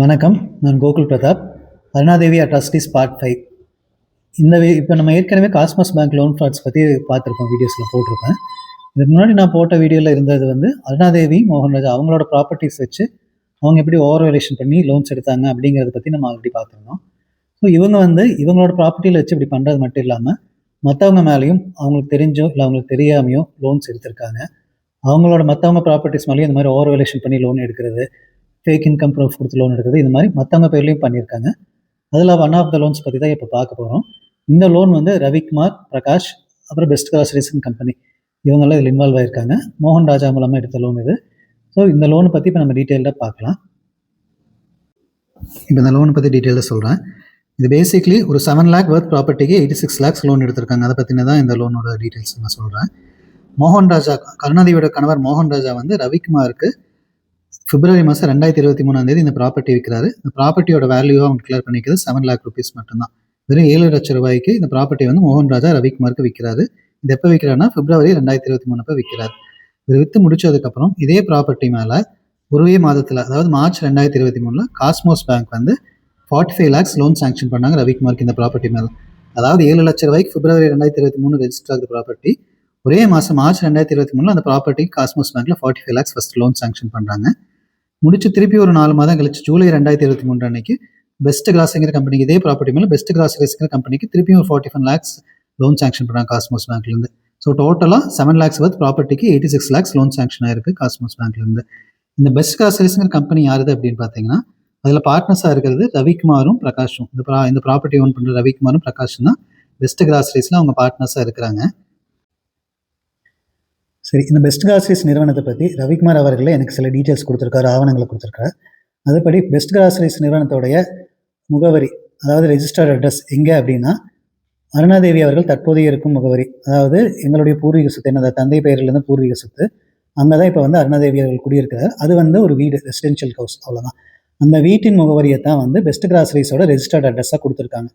வணக்கம். நான் Gokul Pratap. Arunadevi atrocities part 5. இப்போ நம்ம ஏற்கனவே காஸ்மஸ் பேங்க் லோன் ஃப்ராட்ஸ் பற்றி பார்த்துருப்போம், வீடியோஸில் போட்டிருப்பேன். இதுக்கு முன்னாடி நான் போட்ட வீடியோவில் இருந்தது அருணாதேவி மோகன்ராஜ் அவங்களோட ப்ராப்பர்ட்டிஸ் வச்சு அவங்க எப்படி ஓவர் வேல்யூஷன் பண்ணி லோன்ஸ் எடுத்தாங்க அப்படிங்கிறத பற்றி நம்ம ஆல்ரெடி பார்த்துருந்தோம். ஸோ இவங்களோட ப்ராப்பர்ட்டியில் வச்சு இப்படி பண்ணுறது மட்டும் இல்லாமல் மற்றவங்க மேலேயும் அவங்களுக்கு தெரிஞ்சோ இல்லை அவங்களுக்கு தெரியாமையோ லோன்ஸ் எடுத்திருக்காங்க. மற்றவங்க ப்ராப்பர்ட்டிஸ் மேலேயும் இந்த மாதிரி ஓவர் வேல்யூஷன் பண்ணி லோன் எடுக்கிறது, ஃபேக் இன்கம் ப்ரூஃப் கொடுத்து லோன் எடுக்கிறது, இந்த மாதிரி மற்றவங்க பேர்லையும் பண்ணியிருக்காங்க. அதில் ஒன் ஆஃப் த லோன்ஸ் பற்றி தான் இப்போ பார்க்க போகிறோம். இந்த லோன் ரவிக்குமார், பிரகாஷ், அப்புறம் பெஸ்ட் கிராசரிஸ்னு கம்பெனி இவங்கெல்லாம் இதில் இன்வால்வ் ஆகியிருக்காங்க. மோகன் ராஜா மூலமாக எடுத்த லோன் இது. ஸோ இந்த லோனை பற்றி இப்போ நம்ம டீட்டெயில்டாக பார்க்கலாம். இப்போ இந்த லோனை பற்றி டீட்டெயிலாக சொல்கிறேன். இது பேசிக்லி ஒரு 7 lakh வர்த் ப்ராப்பர்ட்டிக்கு 86 lakhs லோன் எடுத்திருக்காங்க. அதை பற்றின தான் இந்த லோனோட டீட்டெயில்ஸ் நான் சொல்கிறேன். மோகன் ராஜா, கருணாநிதியோட கணவர் மோகன் ராஜா ரவிக்குமாருக்கு பிப்ரவரி மாதம் 2023 இந்த ப்ராப்பர்ட்டி விற்கிறாரு. இந்த ப்ராப்பர்ட்டியோட வேல்யூவாக அவங்க டிக்ளேர் பண்ணிக்கிறது 7 lakh rupees மட்டும்தான். வெறும் 7 லட்சம் ரூபாய்க்கு இந்த ப்ராப்பர்ட்டி மோகன் ராஜா ரவிக்குமாருக்கு விற்கிறாரு. இது எப்போ விற்கிறாருன்னா பிப்ரவரி 2023 அப்போ விற்கிறார். இது விற்று முடிச்சதுக்கப்புறம் இதே ப்ராப்பர்ட்டி மேலே ஒரே மாதத்தில், அதாவது March 2023 Cosmos bank 45 lakhs loan sanction பண்ணாங்க ரவிக்குமாருக்கு இந்த ப்ராப்பர்ட்டி மேலே. அதாவது 7 லட்சம் ரூபாய்க்கு பிப்ரவரி 2023 ரெஜிஸ்டர் ஆகுது ப்ராப்பர்ட்டி. ஒரே மாதம் மார்ச் 2023 அந்த ப்ராப்பர்ட்டி காஸ்மோஸ் பேங்க்ல 45 lakhs ஃபர்ஸ்ட் லோன் சாங்ஷன் பண்ணுறாங்க. முடிச்சு திருப்பி ஒரு 4 மாதம் கழிச்சு ஜூலை 2023 அன்னைக்கு பெஸ்ட் கிராஸிங்கிற கம்பெனிக்கு, இதே ப்ராப்பர்ட்டி மேலே பெஸ்ட் கிராசரிஸ்ங்கிற கம்பெனிக்கு திருப்பியும் ஒரு 45 lakhs லோன் சாங்ஷன் பண்ணுறாங்க காஸ்மோஸ் பேங்க்லேருந்து. ஸோ டோட்டலாக 7 lakhs வர்த் ப்ராப்பர்ட்டிக்கு 86 lakhs லோன் சாங்ஷன் ஆயிருக்கு காஸ்மோஸ் பேங்க்லேருந்து. இந்த பெஸ்ட் கிராசரிஸ்ங்கிற கம்பெனி யாருது அப்படின்னு பார்த்தீங்கன்னா, அதில் பார்ட்னர்ஸாக இருக்கிறது ரவிக்குமாரும் பிரகாஷும். இந்த ப்ராப்பர்ட்டி ஓன் பண்ணுற ரவிக்குமாரும் பிரகாஷும் தான் பெஸ்ட் கிராசரிஸில் அவங்க பார்ட்னர்ஸாக இருக்கிறாங்க. சரி, இந்த பெஸ்ட் கிராசரிஸ் நிறுவனத்தை பற்றி ரவிக்குமார் அவர்களே எனக்கு சில டீட்டெயில்ஸ் கொடுத்துருக்காரு, ஆவணங்களை கொடுத்துருக்காரு. அதுபடி பெஸ்ட் கிராசரிஸ் நிறுவனத்தோடைய முகவரி, அதாவது ரெஜிஸ்டர்ட் அட்ரஸ் எங்கே அப்படின்னா, அருணாதேவி அவர்கள் தற்போதைய இருக்கும் முகவரி, அதாவது எங்களுடைய பூர்வீக சொத்து, என்னோட தந்தை பெயரிலிருந்து பூர்வீக சொத்து, அங்கே தான் இப்போ அருணாதேவி அவர்கள் குடியிருக்கிறார். அது ஒரு வீடு, ரெசிடென்ஷியல் ஹவுஸ், அவ்வளோதான். அந்த வீட்டின் முகவரியை தான் பெஸ்ட் கிராசரிஸோட ரெஜிஸ்டர்ட் அட்ரஸாக கொடுத்துருக்காங்க.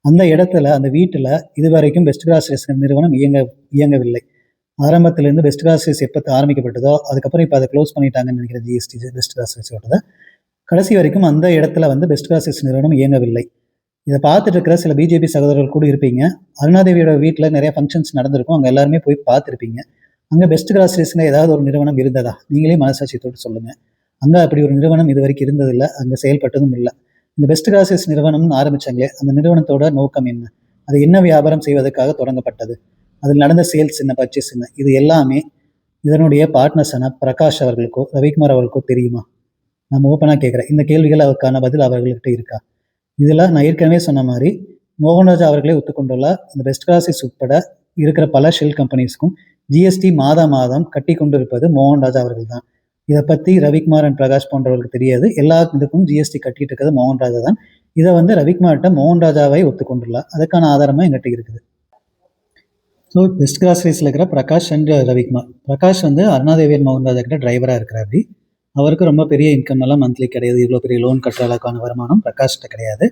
அந்த இடத்துல, அந்த வீட்டில் இதுவரைக்கும் பெஸ்ட் கிராசரிஸ் நிறுவனம் இயங்கவில்லை. ஆரம்பத்திலேருந்து பெஸ்ட் கிராசரிஸ் எப்போ ஆரம்பிக்கப்பட்டதோ அதுக்கப்புறம் இப்போ அதை க்ளோஸ் பண்ணிட்டாங்கன்னு நினைக்கிற ஜிஎஸ்டி பெஸ்ட் கிராசரிஸோட கடைசி வரைக்கும் அந்த இடத்துல பெஸ்ட் கிராசரிஸ் நிறுவனம் இயங்கவில்லை. இதை பார்த்துட்டு இருக்கிற சில பிஜேபி சகோதரர்கள் கூட இருப்பீங்க. அருணாதேவியோட வீட்டில் நிறைய ஃபங்க்ஷன்ஸ் நடந்திருக்கும், அங்கே எல்லாருமே போய் பார்த்துருப்பீங்க. அங்கே பெஸ்ட் கிராசரிஸ்ங்க ஏதாவது ஒரு நிறுவனம் இருந்ததா? நீங்களே மனசாட்சியத்தோடு சொல்லுங்கள். அங்கே அப்படி ஒரு நிறுவனம் இது வரைக்கும் இருந்ததில்லை, அங்கே செயல்பட்டதும் இல்லை. இந்த பெஸ்ட் கிராசரிஸ் நிறுவனம்னு ஆரம்பித்தாங்களே, அந்த நிறுவனத்தோட நோக்கம் என்ன? அது என்ன வியாபாரம் செய்வதற்காக தொடங்கப்பட்டது? அதில் நடந்த சேல்ஸ் என்ன, பர்ச்சேஸ் என்ன, இது எல்லாமே இதனுடைய பார்ட்னர்ஸான பிரகாஷ் அவர்களுக்கோ ரவிக்குமார் அவர்களுக்கோ தெரியுமா? நம்ம ஓப்பனாக கேட்குறேன். இந்த கேள்விகள் அவருக்கான பதில் அவர்கள்கிட்ட இருக்கா? இதெல்லாம் நான் ஏற்கனவே சொன்ன மாதிரி மோகன்ராஜா அவர்களே ஒத்துக்கொண்டுள்ள இந்த பெஸ்ட் கிராசரிஸ் உட்பட இருக்கிற பல ஷெல் கம்பெனிஸ்க்கும் ஜிஎஸ்டி மாதம் கட்டி கொண்டு இருப்பது மோகன்ராஜா அவர்கள் தான். இதை பற்றி ரவிக்குமார் அண்ட் பிரகாஷ் போன்றவர்களுக்கு தெரியாது. எல்லா இதுக்கும் ஜிஎஸ்டி கட்டிட்டு இருக்கிறது மோகன்ராஜா தான். இதை ரவிக்குமார்கிட்ட மோகன்ராஜாவை ஒத்துக்கொண்டுள்ளார். அதுக்கான ஆதாரமாக எங்கிட்ட இருக்குது. ஸோ பெஸ்ட் கிராசரிஸில் இருக்கிற பிரகாஷ் அண்ட் ரவிக்குமார். பிரகாஷ் அருணாதேவி மோகன்ராஜா கிட்ட டிரைவராக இருக்கிறாரு. அவருக்கு ரொம்ப பெரிய இன்கம் எல்லாம் மந்த்லி கிடையாது. இவ்வளோ பெரிய லோன் கட்டுற அளவுக்கான வருமானம் பிரகாஷ்கிட்ட கிடையாது.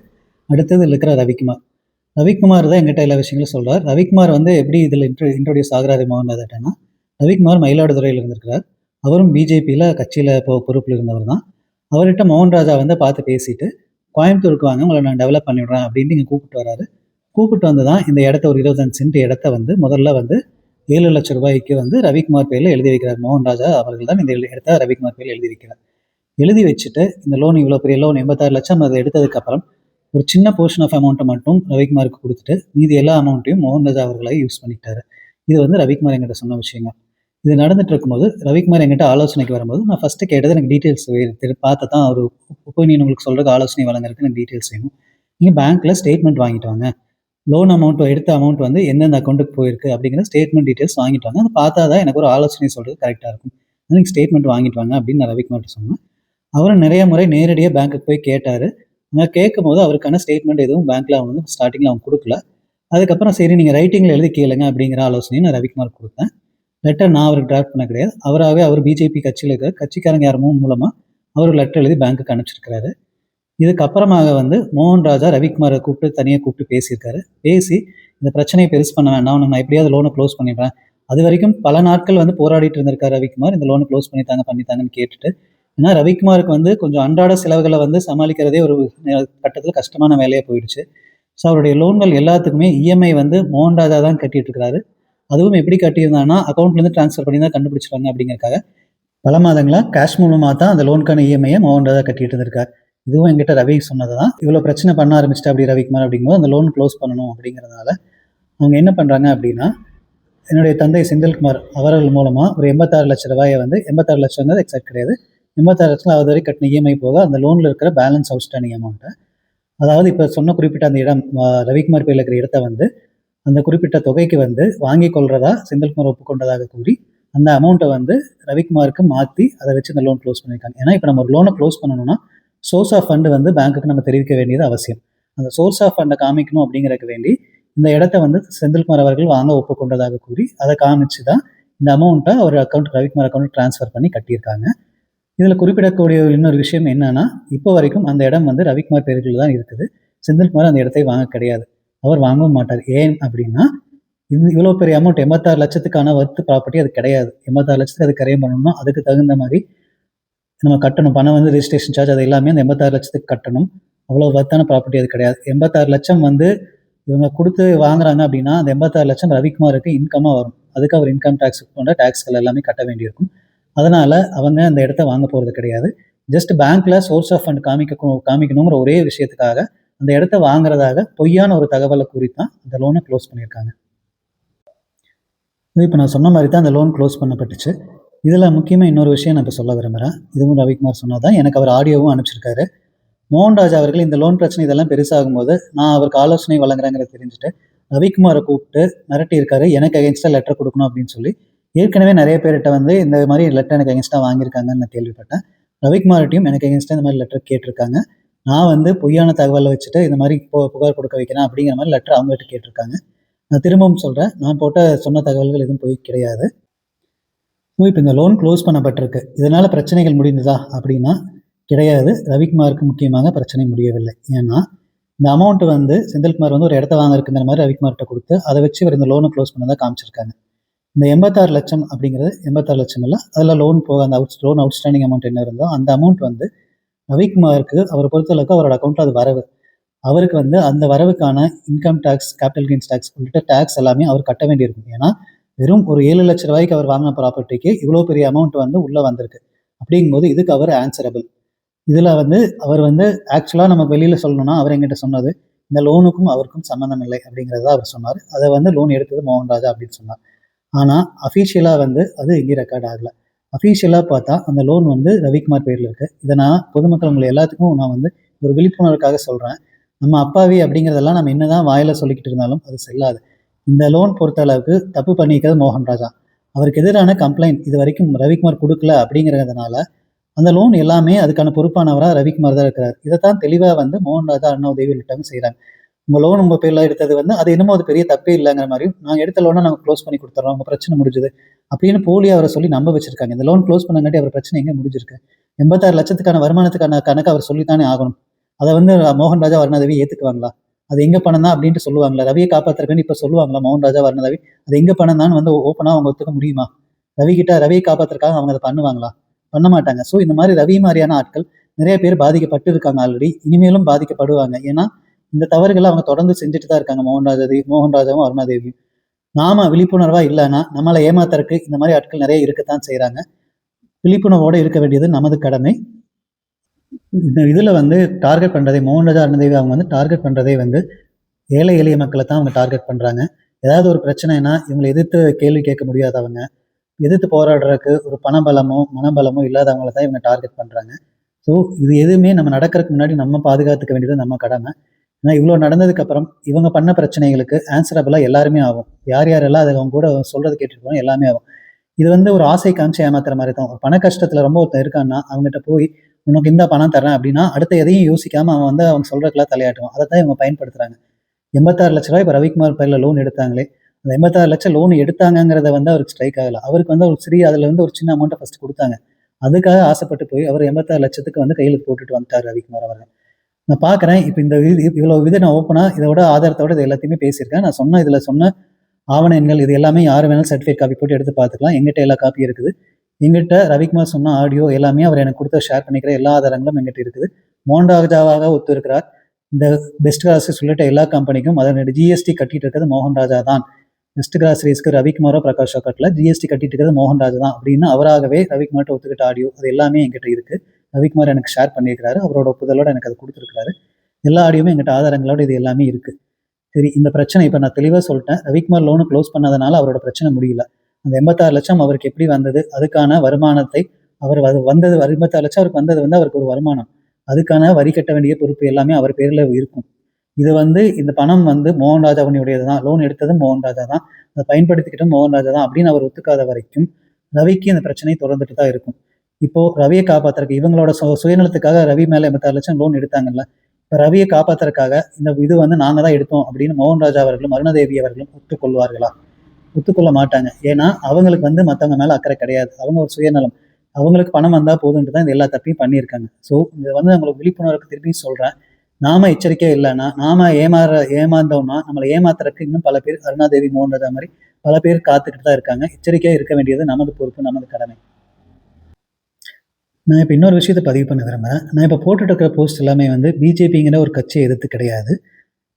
அடுத்தது இருக்கிற ரவிக்குமார் தான் எங்கிட்ட எல்லா விஷயங்களும் சொல்கிறார். ரவிக்குமார் எப்படி இதில் இன்ட்ரோடியூஸ் ஆகிறாரு மோகன்ராஜாட்டன்னா, ரவிக்குமார் மயிலாடுதுறையில் இருந்திருக்கிறார். அவரும் பிஜேபியில் கட்சியில் பொறுப்பில் இருந்தவர் தான். அவர்கிட்ட மோகன்ராஜா பார்த்து பேசிட்டு, கோயம்புத்தூருக்கு வாங்க, உங்களை நான் டெவலப் பண்ணிவிடுறேன் அப்படின்ட்டு இங்கே கூப்பிட்டு வராரு. கூப்பிட்டு தான் இந்த இடத்த, ஒரு 25 சென்ட் இடத்த முதல்ல 7 லட்சம் ரூபாய்க்கு ரவிக்குமார் பேரில் எழுதி வைக்கிறார். மோகன்ராஜா அவர்கள் தான் இந்த இடத்த ரவிக்குமார் பேரில் எழுதி வைக்கிறார். எழுதி வச்சுட்டு இந்த லோன், இவ்வளோ பெரிய லோன் 86 லட்சம் அதை எடுத்ததுக்கப்புறம் ஒரு சின்ன போர்ஷன் ஆஃப் அமௌண்ட்டை மட்டும் ரவிக்குமாருக்கு கொடுத்துட்டு மீதி எல்லா அமௌண்ட்டையும் மோகன்ராஜா அவர்களை யூஸ் பண்ணிட்டாரு. இது ரவிக்குமார் என்கிட்ட சொன்ன விஷயங்க. இது நடந்துட்டு இருக்கும்போது ரவிக்குமார் என்கிட்ட ஆலோசனைக்கு வரும்போது நான் ஃபஸ்ட்டு கேட்டது, எனக்கு டீட்டெயில்ஸ் பார்த்து தான் ஒரு ஒப்பீனியன் உங்களுக்கு சொல்கிறதுக்கு, ஆலோசனை வழங்குறதுக்கு எனக்கு டீட்டெயில்ஸ் வேணும். நீங்கள் பேங்க்கில் ஸ்டேட்மெண்ட் வாங்கிட்டு வாங்க, லோன் அமௌண்ட் எடுத்த அமௌண்ட் எந்தெந்த அக்கௌண்ட்டுக்கு போயிருக்கு அப்படிங்கிற ஸ்டேட்மெண்ட் டீட்டெயில்ஸ் வாங்கிட்டு வாங்க. அதை பார்த்தா தான் எனக்கு ஒரு ஆலோசனை சொல்கிறது கரெக்டாக இருக்கும். நீங்கள் ஸ்டேட்மெண்ட் வாங்கிட்டு வாங்க அப்படின்னு நான் ரவிக்குமார்ட்ட சொன்னேன். அவரும் நிறைய முறை நேரடியாக பேங்க்குக்கு போய் கேட்டார். நான் கேட்கும் போது அவருக்கான ஸ்டேட்மெண்ட் எதுவும் பேங்க்கில் அவங்க ஸ்டார்டிங்கில் அவங்க கொடுக்கல. அதுக்கப்புறம் சரி நீங்கள் ரைட்டிங்கில் எழுதி கேளுங்க அப்படிங்கிற ஆலோசனையை நான் ரவிக்குமார் கொடுத்தேன். லெட்டர் நான் அவருக்கு டிராஃப்ட் பண்ண கிடையாது. அவர் பிஜேபி கட்சியில் இருக்கிற கட்சிக்காரங்க யாரும் மூலமாக அவர் லெட்டர் எழுதி பேங்க்குக்கு அனுப்பிச்சிருக்கிறாரு. இதுக்கப்புறமாக மோகன்ராஜா ரவிக்குமாரை தனியாக கூப்பிட்டு பேசியிருக்காரு. பேசி இந்த பிரச்சனையை பெருசு பண்ண வேண்டாம், நான் எப்படியாவது லோனை க்ளோஸ் பண்ணிடுறேன். அது வரைக்கும் பல நாட்கள் போராடிட்டு இருந்திருக்காரு ரவிக்குமார். இந்த லோனை க்ளோஸ் பண்ணித்தாங்கன்னு கேட்டுட்டு ஏன்னா ரவிக்குமாருக்கு வந்து கொஞ்சம் அன்றாட செலவுகளை வந்து சமாளிக்கிறதே ஒரு கட்டத்தில் கஷ்டமான வேலையாக போயிடுச்சு. ஸோ அவருடைய லோன்கள் எல்லாத்துக்குமே இஎம்ஐ வந்து மோகன் ராஜா தான் கட்டிட்டு இருக்காரு. அதுவும் எப்படி கட்டியிருந்தாங்கன்னா அக்கௌண்ட்லேருந்து ட்ரான்ஸ்ஃபர் பண்ணி தான் கண்டுபிடிச்சிருவாங்க அப்படிங்கிறக்காக பல மாதங்களா கேஷ் மூலமாக தான் அந்த லோனுக்கான இஎம்ஐயை மோகன் ராஜா கட்டிட்டு இருந்திருக்காரு. இதுவும் என்கிட்ட ரவி சொன்னது தான். இவ்வளோ பிரச்சனை பண்ண ஆரம்பிச்சிட்டா அப்படி ரவிக்குமார் அப்படிங்கும்போது அந்த லோன் க்ளோஸ் பண்ணணும் அப்படிங்கிறதுனால அவங்க என்ன பண்ணுறாங்க அப்படின்னா, என்னுடைய தந்தை செந்தில்குமார் அவர்கள் மூலமாக ஒரு 86 லட்ச ரூபாயை வந்து 86 லட்சங்கிறது எக்ஸாக்ட் கிடையாது, 86 லட்சம் அது வரை கட்டின இஎம்ஐ போக அந்த லோனில் இருக்கிற பேலன்ஸ் அவுட்ஸ்டாண்டிங் அமௌண்ட்டை, அதாவது இப்போ சொன்ன குறிப்பிட்ட அந்த இடம் ரவிக்குமார் பேரில் இருக்கிற இடத்த வந்து அந்த குறிப்பிட்ட தொகைக்கு வந்து வாங்கி கொள்றதா செந்தில்குமார் ஒப்புக்கொண்டதாக கூறி அந்த அமௌண்ட்டை வந்து ரவிக்குமாருக்கு மாற்றி அதை வச்சு இந்த லோன் க்ளோஸ் பண்ணியிருக்காங்க. ஏன்னா இப்போ நம்ம ஒரு லோனை க்ளோஸ் பண்ணணும்னா சோர்ஸ் ஆஃப் ஃபண்டு வந்து பேங்க்குக்கு நம்ம தெரிவிக்க வேண்டியது அவசியம். அந்த சோர்ஸ் ஆஃப் ஃபண்டை காமிக்கணும் அப்படிங்கிறதுக்கு வேண்டி இந்த இடத்த வந்து செந்தில்குமார் அவர்கள் வாங்க ஒப்புக்கொண்டதாக கூறி அதை காமிச்சு தான் இந்த அமௌண்ட்டை அவர் அக்கௌண்ட் ரவிக்குமார் அக்கௌண்ட் ட்ரான்ஸ்ஃபர் பண்ணி கட்டியிருக்காங்க. இதில் குறிப்பிடக்கூடிய இன்னொரு விஷயம் என்னன்னா, இப்போ வரைக்கும் அந்த இடம் வந்து ரவிக்குமார் பேரில் தான் இருக்குது. செந்தில்குமார் அந்த இடத்தை வாங்க கிடையாது, அவர் வாங்கவும் மாட்டார். ஏன் அப்படின்னா இவ்வளோ பெரிய அமௌண்ட் 86 லட்சத்துக்கான வர்த்து ப்ராப்பர்ட்டி அது கிடையாது. 86 லட்சத்துக்கு அது கரையம் பண்ணணும்னா அதுக்கு தகுந்த மாதிரி நம்ம கட்டணும். பணம் வந்து ரெஜிஸ்ட்ரேஷன் சார்ஜ் அது எல்லாமே அந்த 86 லட்சத்துக்கு கட்டணும். அவ்வளோ வர்த்தான ப்ராப்பர்ட்டி அது கிடையாது. 86 லட்சம் வந்து இவங்க கொடுத்து வாங்குறாங்க அப்படின்னா அந்த 86 லட்சம் ரவிக்குமாருக்கு இன்கமாக வரும். அதுக்கு அவர் இன்கம் டேக்ஸ் போன்ற டேக்ஸ்கள் எல்லாமே கட்ட வேண்டியிருக்கும். அதனால் அவங்க அந்த இடத்த வாங்க போகிறது கிடையாது. ஜஸ்ட் பேங்க்கில் சோர்ஸ் ஆஃப் ஃபண்ட் காமிக்கணுங்கிற ஒரே விஷயத்துக்காக அந்த இடத்த வாங்குறதாக பொய்யான ஒரு தகவலை கூறி தான் அந்த லோனை க்ளோஸ் பண்ணியிருக்காங்க. இப்போ நான் சொன்ன மாதிரி தான் அந்த லோன் க்ளோஸ் பண்ணப்பட்டுச்சு. இதில் முக்கியமாக இன்னொரு விஷயம் நான் இப்போ சொல்ல விரும்புகிறேன். இதுவும் ரவிக்குமார் சொன்னதான், எனக்கு அவர் ஆடியோவும் அனுப்பிச்சிருக்காரு. மோகன்ராஜ் அவர்கள் இந்த லோன் பிரச்சனை இதெல்லாம் பெருசாகும்போது நான் அவருக்கு ஆலோசனை வழங்குறேங்கிறத தெரிஞ்சுட்டு ரவிக்குமாரை கூப்பிட்டு மிரட்டியிருக்காரு, எனக்கு அகேன்ஸ்டாக லெட்டர் கொடுக்கணும் அப்படின்னு சொல்லி. ஏற்கனவே நிறைய பேர்கிட்ட வந்து இந்த மாதிரி லெட்டர் எனக்கு அகேன்ஸ்டாக வாங்கியிருக்காங்கன்னு நான் கேள்விப்பட்டேன். ரவிக்குமார்ட்டையும் எனக்கு அகேன்ஸ்டாக இந்த மாதிரி லெட்டர் கேட்டிருக்காங்க. நான் வந்து பொய்யான தகவலை வச்சுட்டு இந்த மாதிரி புகார் கொடுக்க வைக்கிறேன் அப்படிங்கிற மாதிரி லெட்டர் அவங்ககிட்ட கேட்டிருக்காங்க. நான் திரும்பவும் சொல்கிறேன், நான் சொன்ன தகவல்கள் எதுவும் போய் கிடையாது. இப்போ இந்த லோன் க்ளோஸ் பண்ணப்பட்டிருக்கு, இதனால் பிரச்சனைகள் முடிந்ததா அப்படின்னா கிடையாது. ரவிக்குமாருக்கு முக்கியமாக பிரச்சனை முடியவில்லை. ஏன்னா இந்த அமௌண்ட்டு வந்து செந்தில்குமார் வந்து ஒரு இடத்த வாங்கிருக்குங்கிற மாதிரி ரவிக்குமார்கிட்ட கொடுத்து அதை வச்சு இவர் இந்த லோனை க்ளோஸ் பண்ணதாக காமிச்சிருக்காங்க. இந்த 86 லட்சம் அப்படிங்கிறது 86 லட்சம் இல்லை, அதில் லோன் போக அந்த லோன் அவுட்ஸ்டாண்டிங் அமௌண்ட் என்ன இருந்தோ அந்த அமௌண்ட் வந்து ரவிக்குமாருக்கு அவரை பொறுத்தளவுக்கு அவரோட அக்கௌண்ட்டில் அது வரவு. அவருக்கு வந்து அந்த வரவுக்கான income tax, capital gains tax உள்ளிட்ட டேக்ஸ் எல்லாமே அவர் கட்ட வேண்டியிருக்கும். ஏன்னா வெறும் ஒரு 7 லட்ச ரூபாய்க்கு அவர் வாங்கின ப்ராப்பர்ட்டிக்கு இவ்வளோ பெரிய அமௌண்ட் வந்து உள்ளே வந்திருக்கு. அப்படிங்கும்போது இதுக்கு அவர் ஆன்சரபிள். இதில் வந்து அவர் வந்து ஆக்சுவலாக நம்ம வெளியில் சொல்லணும்னா அவர் எங்கிட்ட சொன்னது இந்த லோனுக்கும் அவருக்கும் சம்மந்தம் இல்லை அப்படிங்கிறத அவர் சொன்னார். அதை வந்து லோன் எடுத்தது மோகன் ராஜா அப்படின்னு சொன்னார். ஆனால் அஃபீஷியலாக வந்து அது எங்கேயும் ரெக்கார்ட் ஆகலை. அஃபீஷியலாக பார்த்தா அந்த லோன் வந்து ரவிக்குமார் பேரில் இருக்குது. இதை நான் பொதுமக்கள் உங்களை எல்லாத்துக்கும் நான் வந்து ஒரு விழிப்புணர்வுக்காக சொல்கிறேன். நம்ம அப்பாவி அப்படிங்கிறதெல்லாம் நம்ம என்னதான் வாயில் சொல்லிக்கிட்டு இருந்தாலும் அது செல்லாது. இந்த லோன் பொறுத்த அளவுக்கு தப்பு பண்ணிக்கிறது மோகன் ராஜா. அவருக்கு எதிரான கம்ப்ளைண்ட் இது வரைக்கும் ரவிக்குமார் கொடுக்கல அப்படிங்கிறதுனால அந்த லோன் எல்லாமே அதுக்கான பொறுப்பானவராக ரவிக்குமார் தான் இருக்கிறார். இதைத்தான் தெளிவாக வந்து மோகன் ராஜா அண்ணா உதவி உள்ளிட்டவங்க செய்கிறாங்க. உங்கள் லோன் உங்கள் பேரில் எடுத்தது வந்து அது என்னமோ அது பெரிய தப்பே இல்லைங்கிற மாதிரியும், நாங்கள் எடுத்த லோனை நாங்கள் க்ளோஸ் பண்ணி கொடுத்துட்றோம், உங்கள் பிரச்சனை முடிஞ்சுது அப்படின்னு போலி அவரை சொல்லி நம்ப வச்சிருக்காங்க. இந்த லோன் க்ளோஸ் பண்ணங்காட்டி அவர் பிரச்சனை எங்கே முடிஞ்சிருக்கு? 86 லட்சத்துக்கான வருமானத்துக்கான கணக்கு அவர் சொல்லித்தானே ஆகணும். அதை வந்து மோகன் ராஜா வர்ணதேவி ஏற்றுக்குவாங்களா? அது எங்கே பணம் தான் அப்படின்ட்டு சொல்லுவாங்களா? ரவியை காப்பாற்றுறதுன்னு இப்போ சொல்லுவாங்களா மோகன் ராஜா வர்ணதேவி? அது எங்கே பணம் தான் வந்து ஓப்பனாக அவங்க ஒத்துக்க முடியுமா? ரவியை காப்பாற்றுறதுக்காக அவங்க அதை பண்ணுவாங்களா? பண்ண மாட்டாங்க. ஸோ இந்த மாதிரி ரவி மாதிரியான ஆட்கள் நிறைய பேர் பாதிக்கப்பட்டு இருக்காங்க ஆல்ரெடி, இனிமேலும் பாதிக்கப்படுவாங்க. ஏன்னா இந்த தவறுகளை அவங்க தொடர்ந்து செஞ்சுட்டு தான் இருக்காங்க, மோகன் ராஜாவும் அருணாதேவியும். நாம விழிப்புணர்வா இல்லைன்னா நம்மளை ஏமாத்துறதுக்கு இந்த மாதிரி ஆட்கள் நிறைய இருக்கத்தான் செய்யறாங்க. விழிப்புணர்வோடு இருக்க வேண்டியது நமது கடமை. இதுல வந்து டார்கெட் பண்றதே மோகன் ராஜா அருணாதேவி அவங்க வந்து டார்கெட் பண்றதே வந்து ஏழை எளிய மக்களை தான் அவங்க டார்கெட் பண்றாங்க. ஏதாவது ஒரு பிரச்சனைனா இவங்களை எதிர்த்து கேள்வி கேட்க முடியாதவங்க, எதிர்த்து போராடுறதுக்கு ஒரு பணபலமோ மனபலமோ இல்லாதவங்களை தான் இவங்க டார்கெட் பண்ணுறாங்க. ஸோ இது எதுவுமே நம்ம நடக்கிறதுக்கு முன்னாடி நம்ம பாதுகாத்துக்க வேண்டியது நம்ம கடமை. ஏன்னா இவ்வளோ நடந்ததுக்கப்புறம் இவங்க பண்ண பிரச்சனைகளுக்கு ஆன்சரபிளாக எல்லாருமே ஆகும். யார் யாரெல்லாம் அதை அவங்க கூட சொல்கிறது கேட்டுருக்கோம் எல்லாமே ஆகும். இது வந்து ஒரு ஆசை காமிச்சு ஏமாத்துற மாதிரி தான். ஒரு பண கஷ்டத்தில் ரொம்ப ஒருத்தர் இருக்கான்னா அவங்ககிட்ட போய் உனக்கு இந்த பணம் தரேன் அப்படின்னா அடுத்த எதையும் யோசிக்காமல் அவன் வந்து அவங்க சொல்கிறதுக்கெல்லாம் தலையாட்டுவான். அதை தான் இவங்க பயன்படுத்துகிறாங்க. 86 லட்ச ரூபாய் இப்போ ரவிக்குமார் பேரில் லோன் எடுத்தாங்களே, அந்த 86 லட்சம் லோன் எடுத்தாங்கிறத வந்து அவருக்கு ஸ்ட்ரைக் ஆகலை. அவருக்கு வந்து ஒரு சிறிய அதில் வந்து ஒரு சின்ன அமௌண்ட்டை ஃபஸ்ட்டு கொடுத்தாங்க. அதுக்காக ஆசைப்பட்டு போய் அவர் 86 லட்சத்துக்கு வந்து கையெழுத்து போட்டுட்டு வந்துட்டார் ரவிக்குமார் அவர்கள். நான் பார்க்குறேன் இப்போ இந்த இவ்வளோ நான் ஓப்பனாக இதோட ஆதாரத்தோட இது எல்லாத்தையுமே பேசியிருக்கேன். நான் இதில் சொன்ன ஆவண எண்கள் இது எல்லாமே யார் வேணாலும் சர்டிஃபிகேட் காப்பி போட்டு எடுத்து பார்த்துக்கலாம். எங்கிட்ட எல்லா காப்பி இருக்குது. எங்கிட்ட ரவிக்குமார் சொன்ன ஆடியோ எல்லாமே அவர் எனக்கு கொடுத்த ஷேர் பண்ணிக்கிற எல்லா ஆதாரங்களும் எங்கிட்ட இருக்குது. மோகன் ராஜாவாக ஒத்து இருக்கிறார். இந்த பெஸ்ட் கிராசரிஸ் உள்ளிட்ட எல்லா கம்பெனிக்கும் அதனுடைய ஜிஎஸ்டி கட்டிட்டு இருக்கிறது மோகன் ராஜா தான். பெஸ்ட் கிராசரிஸ்க்கு ரவிக்குமாரோ பிரகாஷோ கட்டல, ஜிஎஸ்டி கட்டிட்டு இருக்கிறது மோகன் ராஜா தான் அப்படின்னு அவராகவே ரவிக்குமார்ட்ட ஒத்துக்கிட்ட ஆடியோ அது எல்லாமே எங்கிட்ட இருக்கு. ரவிக்குமார் எனக்கு ஷேர் பண்ணியிருக்கிறாரு, அவரோட ஒப்புதலோட எனக்கு அது கொடுத்துருக்காரு. எல்லா ஆடியோமே எங்கிட்ட ஆதாரங்களோட இது எல்லாமே இருக்கு. சரி, இந்த பிரச்சனை இப்போ நான் தெளிவாக சொல்லிட்டேன். ரவிக்குமார் லோனு க்ளோஸ் பண்ணதுனால அவரோட பிரச்சனை முடியல. அந்த 86 லட்சம் அவருக்கு எப்படி வந்தது, அதுக்கான வருமானத்தை அவர் வந்தது 86 லட்சம் அவருக்கு வந்தது அவருக்கு ஒரு வருமானம். அதுக்கான வரி கட்ட வேண்டிய பொறுப்பு எல்லாமே அவர் பேரில் இருக்கும். இது இந்த பணம் மோகன் ராஜாவுடையது தான், லோன் எடுத்ததும் மோகன் ராஜா தான், அதை பயன்படுத்திக்கிட்டும் மோகன் ராஜா தான் அப்படின்னு அவர் ஒத்துக்காத வரைக்கும் ரவிக்கு இந்த பிரச்சனை தொடர்ந்துட்டு தான் இருக்கும். இப்போ ரவியை காப்பாத்துறதுக்கு இவங்களோட சுயநலத்துக்காக ரவி மேலே 86 லட்சம் லோன் எடுத்தாங்கல்ல, இப்போ ரவியை காப்பாத்துறதுக்காக இந்த இது நாங்கள் தான் எடுத்தோம் அப்படின்னு மோகன் ராஜா அவர்களும் அருணாதேவி அவர்களும் ஒத்துக்கொள்வார்களா? ஒத்துக்கொள்ள மாட்டாங்க. ஏன்னா அவங்களுக்கு மற்றவங்க மேலே அக்கறை கிடையாது. அவங்க ஒரு சுயநலம், அவங்களுக்கு பணம் வந்தால் போதுன்ட்டு தான் இந்த எல்லா தப்பையும் பண்ணியிருக்காங்க. ஸோ இது அவங்களுக்கு விழிப்புணர்வுக்கு திருப்பி சொல்கிறேன். நாம எச்சரிக்கையா இல்லைன்னா, நாம ஏமாந்தோம்னா நம்மளை ஏமாத்துறதுக்கு இன்னும் பல பேர் அருணாதேவி மோகன் ராஜா மாதிரி பல பேர் காத்துக்கிட்டு தான் இருக்காங்க. எச்சரிக்கையா இருக்க வேண்டியது நமது பொறுப்பு, நமது கடமை. நான் இப்போ இன்னொரு விஷயத்தை பதிவு பண்ண விரும்புகிறேன். நான் இப்போ போட்டுட்டு இருக்கிற போஸ்ட் எல்லாமே பிஜேபிங்கிற ஒரு கட்சியை எதிர்த்து கிடையாது.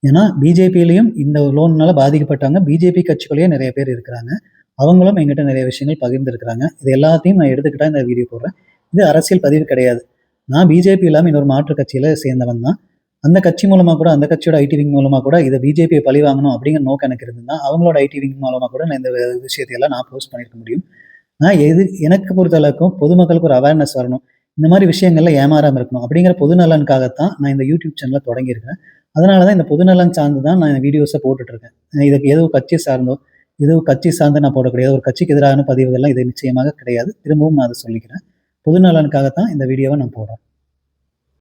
ஏன்னா பிஜேபியிலையும் இந்த லோன்னால பாதிக்கப்பட்டவங்க பிஜேபி கட்சிக்குள்ளேயே நிறைய பேர் இருக்கிறாங்க. அவங்களும் எங்கிட்ட நிறைய விஷயங்கள் பகிர்ந்துருக்கிறாங்க. இது எல்லாத்தையும் நான் எடுத்துக்கிட்டா இந்த வீடியோ போடுறேன். இது அரசியல் பதிவு கிடையாது. நான் பிஜேபி இல்லாமல் இன்னொரு மாற்று கட்சியில் சேர்ந்தவன் தான். அந்த கட்சி மூலமாக கூட, அந்த கட்சியோட ஐடி விங் மூலமாக கூட இதை பிஜேபியை பழி வாங்கணும் அப்படிங்கிற நோக்கம் எனக்கு இருந்ததுன்னா அவங்களோட ஐடி விங் மூலமாக கூட நான் இந்த விஷயத்தையெல்லாம் நான் போஸ்ட் பண்ணியிருக்க முடியும். நான் எனக்கு பொறுத்த அளவுக்கும் பொதுமக்களுக்கு ஒரு அவேர்னஸ் வரணும், இந்த மாதிரி விஷயங்கள்ல ஏமாறாமல் இருக்கணும் அப்படிங்கிற பொதுநலனுக்காகத்தான் நான் இந்த யூடியூப் சேனலை தொடங்கியிருக்கேன். அதனால தான் இந்த பொதுநலன் சார்ந்து தான் நான் வீடியோஸை போட்டுட்ருக்கேன். இதுக்கு ஏதோ கட்சி சார்ந்தோ ஏதோ கட்சி சார்ந்து நான் போடக்கூடிய ஒரு கட்சிக்கு எதிரான பதிவுகள்லாம் இது நிச்சயமாக கிடையாது. திரும்பவும் நான் அதை சொல்லிக்கிறேன். பொதுநலனுக்காகத்தான் இந்த வீடியோவை நான் போடுறேன்.